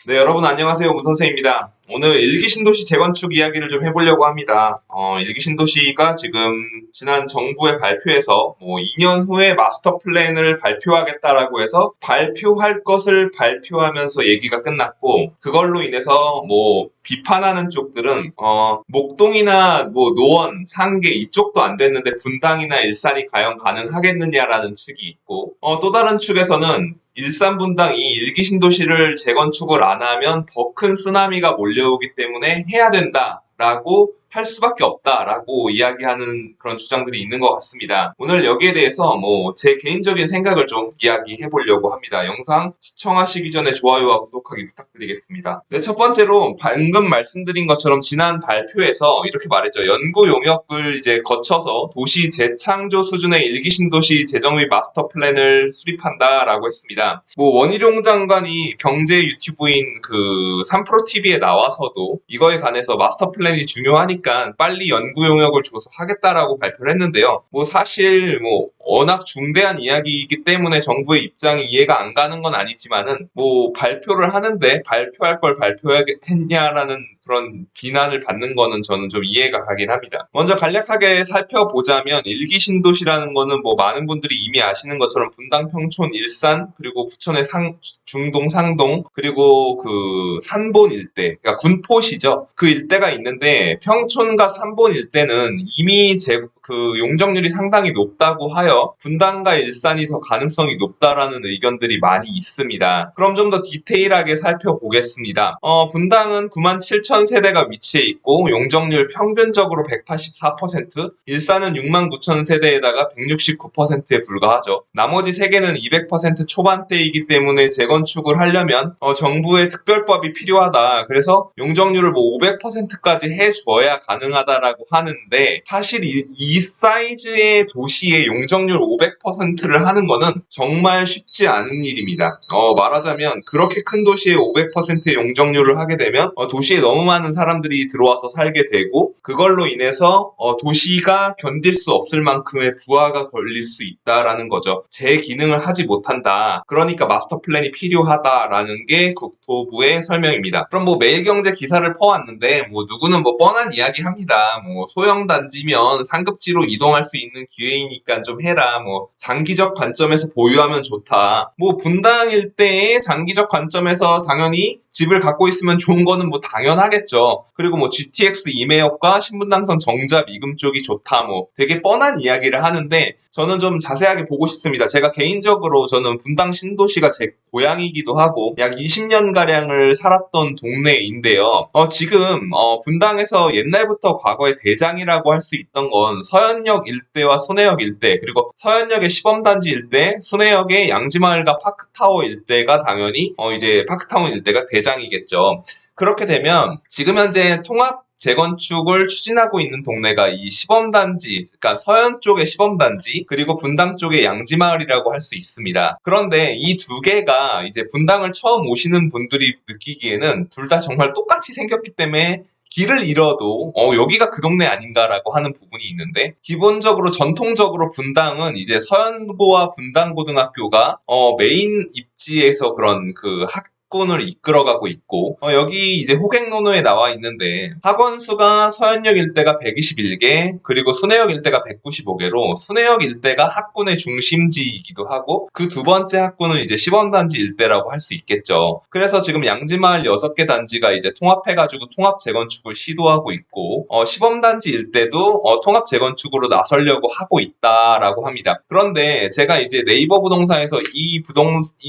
네, 여러분 안녕하세요. 문선생입니다. 오늘 일기 신도시 재건축 이야기를 좀 해보려고 합니다. 일기 신도시가 지금 지난 정부의 발표에서 2년 후에 마스터 플랜을 발표하겠다라고 해서 발표할 것을 발표하면서 얘기가 끝났고, 그걸로 인해서 비판하는 쪽들은 목동이나 노원, 상계 이쪽도 안 됐는데 분당이나 일산이 과연 가능하겠느냐라는 측이 있고, 또 다른 측에서는 일산 분당이 일기 신도시를 재건축을 안 하면 더 큰 쓰나미가 몰려오기 때문에 해야 된다라고 할 수밖에 없다라고 이야기하는 그런 주장들이 있는 것 같습니다. 오늘 여기에 대해서 제 개인적인 생각을 좀 이야기해 보려고 합니다. 영상 시청하시기 전에 좋아요와 구독하기 부탁드리겠습니다. 네, 첫 번째로 방금 말씀드린 것처럼 지난 발표에서 이렇게 말했죠. 연구 용역을 이제 거쳐서 도시 재창조 수준의 일기 신도시 재정 및 마스터 플랜을 수립한다라고 했습니다. 원희룡 장관이 경제 유튜브인 그 3프로TV에 나와서도 이거에 관해서 마스터 플랜이 중요하니까 빨리 연구 용역을 줘서 하겠다라고 발표를 했는데요. 사실 워낙 중대한 이야기이기 때문에 정부의 입장이 이해가 안 가는 건 아니지만은 발표를 하는데 발표할 걸 발표했냐라는 그런 비난을 받는 거는 저는 좀 이해가 가긴 합니다. 먼저 간략하게 살펴보자면 일기 신도시라는 거는 많은 분들이 이미 아시는 것처럼 분당, 평촌, 일산, 그리고 부천의 중동, 상동, 그리고 그 산본 일대, 그러니까 군포시죠. 그 일대가 있는데 평촌과 산본 일대는 이미 그 용적률이 상당히 높다고 하여 분당과 일산이 더 가능성이 높다라는 의견들이 많이 있습니다. 그럼 좀 더 디테일하게 살펴보겠습니다. 분당은 97,000세대가 위치해 있고 용적률 평균적으로 184%, 일산은 69,000세대에다가 169%에 불과하죠. 나머지 3개는 200% 초반대이기 때문에 재건축을 하려면 정부의 특별법이 필요하다. 그래서 용적률을 500%까지 해줘야 가능하다라고 하는데, 사실 이 사이즈의 도시의 용적률 500%를 하는 거는 정말 쉽지 않은 일입니다. 말하자면 그렇게 큰 도시에 500%의 용적률을 하게 되면 도시에 너무 많은 사람들이 들어와서 살게 되고, 그걸로 인해서 도시가 견딜 수 없을 만큼의 부하가 걸릴 수 있다라는 거죠. 제 기능을 하지 못한다. 그러니까 마스터 플랜이 필요하다라는 게 국토부의 설명입니다. 그럼 매일경제 기사를 퍼왔는데 누구는 뻔한 이야기 합니다. 소형 단지면 상급지로 이동할 수 있는 기회이니까 좀 해라. 장기적 관점에서 보유하면 좋다. 분당 일대의 장기적 관점에서 당연히 집을 갖고 있으면 좋은 거는 당연하겠죠. 그리고 GTX 임해역과 신분당선 정자 미금 쪽이 좋다. 되게 뻔한 이야기를 하는데 저는 좀 자세하게 보고 싶습니다. 제가 개인적으로 저는 분당 신도시가 제 고향이기도 하고 약 20년가량을 살았던 동네인데요. 지금 분당에서 옛날부터 과거의 대장이라고 할 수 있던 건 서현역 일대와 순회역 일대, 그리고 서현역의 시범단지 일대, 순회역의 양지마을과 파크타워 일대가 당연히 이제 파크타운 일대가 대장이겠죠. 그렇게 되면 지금 현재 통합 재건축을 추진하고 있는 동네가 이 시범단지, 그러니까 서현 쪽의 시범단지, 그리고 분당 쪽의 양지마을이라고 할 수 있습니다. 그런데 이 두 개가 이제 분당을 처음 오시는 분들이 느끼기에는 둘 다 정말 똑같이 생겼기 때문에 길을 잃어도 여기가 그 동네 아닌가라고 하는 부분이 있는데, 기본적으로 전통적으로 분당은 이제 서현고와 분당고등학교가 메인 입지에서 그런 그 학군을 이끌어가고 있고, 여기 이제 호객노노에 나와 있는데 학원 수가 서현역 일대가 121개, 그리고 순회역 일대가 195개로 순회역 일대가 학군의 중심지이기도 하고, 그 두 번째 학군은 이제 시범단지 일대라고 할 수 있겠죠. 그래서 지금 양지마을 6개 단지가 이제 통합해가지고 통합 재건축을 시도하고 있고, 시범단지 일대도 통합 재건축으로 나서려고 하고 있다라고 합니다. 그런데 제가 이제 네이버 부동산에서 이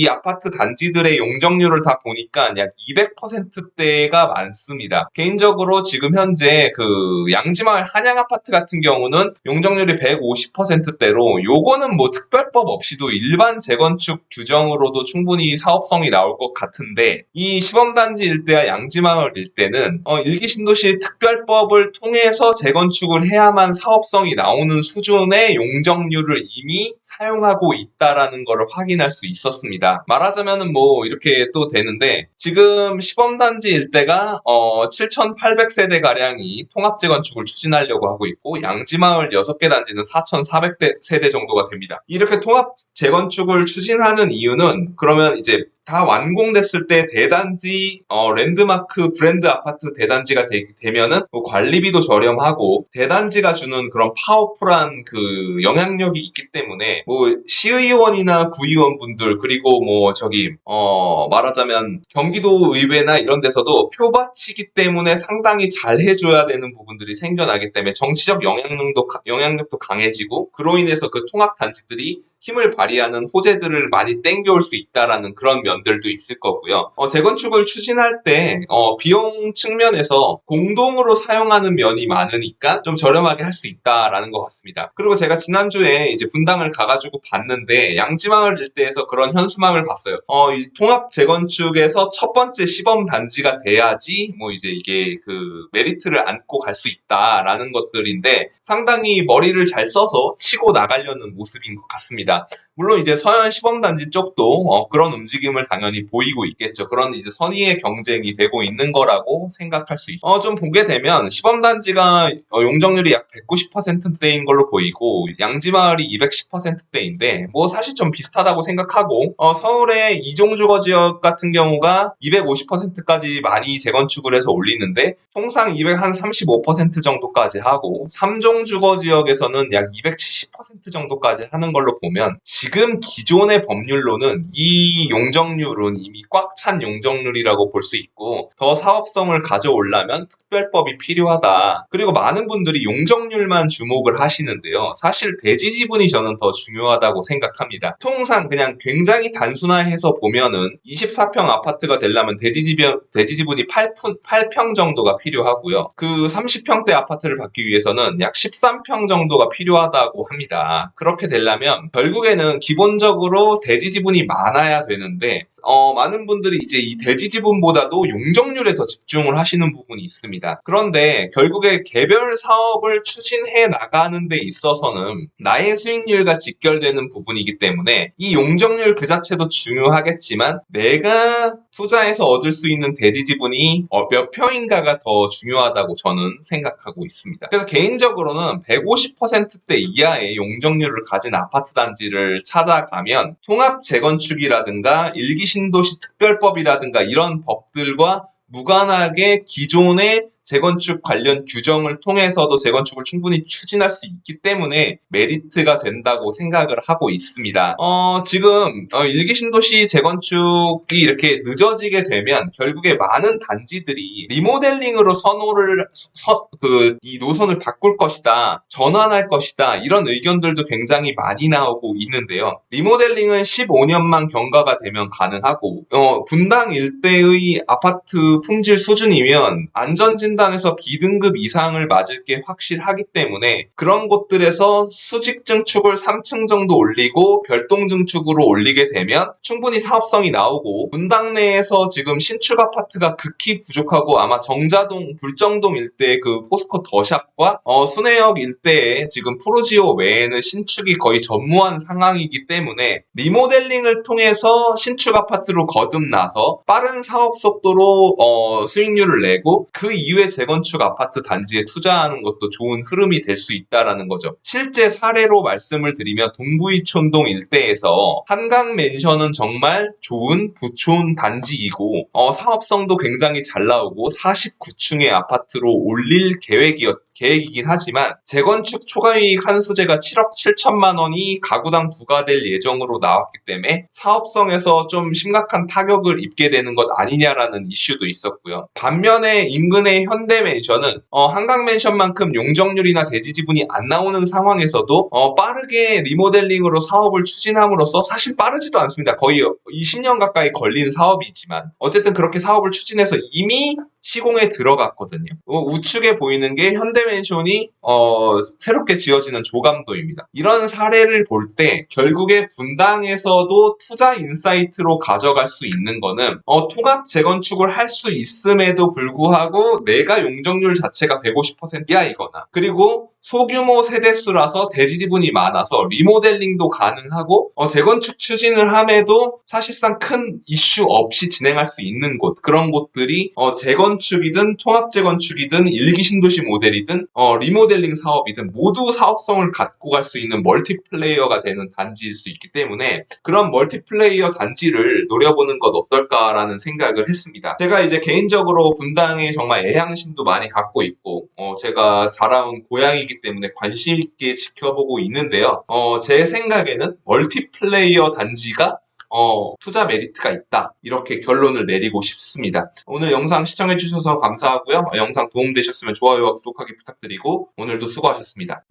아파트 단지들의 용적률을 다 보니까 약 200%대가 많습니다. 개인적으로 지금 현재 그 양지마을 한양 아파트 같은 경우는 용적률이 150%대로 요거는 특별법 없이도 일반 재건축 규정으로도 충분히 사업성이 나올 것 같은데, 이 시범단지 일대와 양지마을 일대는 일기 신도시 특별법을 통해서 재건축을 해야만 사업성이 나오는 수준의 용적률을 이미 사용하고 있다라는 것을 확인할 수 있었습니다. 말하자면은 이렇게 또 되는데, 지금 시범단지 일대가 7,800세대가량이 통합재건축을 추진하려고 하고 있고, 양지마을 6개 단지는 4,400세대 정도가 됩니다. 이렇게 통합재건축을 추진하는 이유는, 그러면 이제 다 완공됐을 때 대단지 랜드마크 브랜드 아파트 대단지가 되면은 뭐 관리비도 저렴하고 대단지가 주는 그런 파워풀한 그 영향력이 있기 때문에 뭐 시의원이나 구의원분들 그리고 뭐 저기 말하자면 경기도 의회나 이런 데서도 표밭이기 때문에 상당히 잘 해줘야 되는 부분들이 생겨나기 때문에 정치적 영향력도 강해지고 그로 인해서 그 통합 단지들이 힘을 발휘하는 호재들을 많이 땡겨올 수 있다라는 그런 면들도 있을 거고요. 재건축을 추진할 때 비용 측면에서 공동으로 사용하는 면이 많으니까 좀 저렴하게 할 수 있다라는 것 같습니다. 그리고 제가 지난주에 이제 분당을 가가지고 봤는데 양지마을 일대에서 그런 현수막을 봤어요. 이 통합 재건축에서 첫 번째 시범 단지가 돼야지 뭐 이제 이게 그 메리트를 안고 갈 수 있다라는 것들인데 상당히 머리를 잘 써서 치고 나가려는 모습인 것 같습니다. 물론 이제 서현 시범단지 쪽도 그런 움직임을 당연히 보이고 있겠죠. 그런 이제 선의의 경쟁이 되고 있는 거라고 생각할 수 있어요. 좀 보게 되면 시범단지가 용적률이 약 190%대인 걸로 보이고 양지마을이 210%대인데 뭐 사실 좀 비슷하다고 생각하고 서울의 이종주거 지역 같은 경우가 250%까지 많이 재건축을 해서 올리는데 통상 235% 정도까지 하고 3종 주거 지역에서는 약 270% 정도까지 하는 걸로 보면 지금 기존의 법률로는 이 용적률은 이미 꽉 찬 용적률이라고 볼 수 있고 더 사업성을 가져오려면 특별법이 필요하다. 그리고 많은 분들이 용적률만 주목을 하시는데요. 사실 대지 지분이 저는 더 중요하다고 생각합니다. 통상 그냥 굉장히 단순화해서 보면은 24평 아파트가 되려면 대지 지분이 8평 정도가 필요하고요. 그 30평대 아파트를 받기 위해서는 약 13평 정도가 필요하다고 합니다. 그렇게 되려면 결국에는 기본적으로 대지 지분이 많아야 되는데 많은 분들이 이제 이 대지 지분보다도 용적률에 더 집중을 하시는 부분이 있습니다. 그런데 결국에 개별 사업을 추진해 나가는 데 있어서는 나의 수익률과 직결되는 부분이기 때문에 이 용적률 그 자체도 중요하겠지만 내가 투자해서 얻을 수 있는 대지 지분이 몇 평인가가 더 중요하다고 저는 생각하고 있습니다. 그래서 개인적으로는 150%대 이하의 용적률을 가진 아파트 단지를 찾아가면 통합 재건축이라든가 일기 신도시 특별법이라든가 이런 법들과 무관하게 기존의 재건축 관련 규정을 통해서도 재건축을 충분히 추진할 수 있기 때문에 메리트가 된다고 생각을 하고 있습니다. 지금 일기 신도시 재건축이 이렇게 늦어지게 되면 결국에 많은 단지들이 리모델링으로 이 노선을 바꿀 것이다, 전환할 것이다 이런 의견들도 굉장히 많이 나오고 있는데요. 리모델링은 15년만 경과가 되면 가능하고 분당 일대의 아파트 품질 수준이면 안전진단에서 B등급 이상을 맞을 게 확실하기 때문에 그런 곳들에서 수직 증축을 3층 정도 올리고 별동 증축으로 올리게 되면 충분히 사업성이 나오고 분당 내에서 지금 신축 아파트가 극히 부족하고 아마 정자동, 불정동 일대의 그 포스코 더샵과 순회역 일대에 지금 프로지오 외에는 신축이 거의 전무한 상황이기 때문에 리모델링을 통해서 신축 아파트로 거듭나서 빠른 사업 속도로 수익률을 내고 그 이후에 재건축 아파트 단지에 투자하는 것도 좋은 흐름이 될 수 있다라는 거죠. 실제 사례로 말씀을 드리면 동부이촌동 일대에서 한강맨션은 정말 좋은 부촌 단지이고 사업성도 굉장히 잘 나오고 49층의 아파트로 올릴 계획이긴 하지만 재건축 초과이익 한수제가 7억 7천만 원이 가구당 부과될 예정으로 나왔기 때문에 사업성에서 좀 심각한 타격을 입게 되는 것 아니냐라는 이슈도 있었고요. 반면에 인근의 현대맨션은 한강맨션만큼 용적률이나 대지 지분이 안 나오는 상황에서도 빠르게 리모델링으로 사업을 추진함으로써 사실 빠르지도 않습니다. 거의 20년 가까이 걸린 사업이지만 어쨌든 그렇게 사업을 추진해서 이미 시공에 들어갔거든요. 우측에 보이는 게 현대맨션이 새롭게 지어지는 조감도입니다. 이런 사례를 볼 때 결국에 분당에서도 투자 인사이트로 가져갈 수 있는 거는 통합 재건축을 할 수 있음에도 불구하고 내가 용적률 자체가 150% 이하이거나 그리고 소규모 세대수라서 대지 지분이 많아서 리모델링도 가능하고 재건축 추진을 함에도 사실상 큰 이슈 없이 진행할 수 있는 곳 그런 곳들이 재건축 재건축이든 통합 재건축이든 일기 신도시 모델이든 리모델링 사업이든 모두 사업성을 갖고 갈 수 있는 멀티플레이어가 되는 단지일 수 있기 때문에 그런 멀티플레이어 단지를 노려보는 것 어떨까라는 생각을 했습니다. 제가 이제 개인적으로 분당에 정말 애향심도 많이 갖고 있고 제가 자라온 고향이기 때문에 관심 있게 지켜보고 있는데요. 제 생각에는 멀티플레이어 단지가 투자 메리트가 있다. 이렇게 결론을 내리고 싶습니다. 오늘 영상 시청해주셔서 감사하고요. 영상 도움되셨으면 좋아요와 구독하기 부탁드리고 오늘도 수고하셨습니다.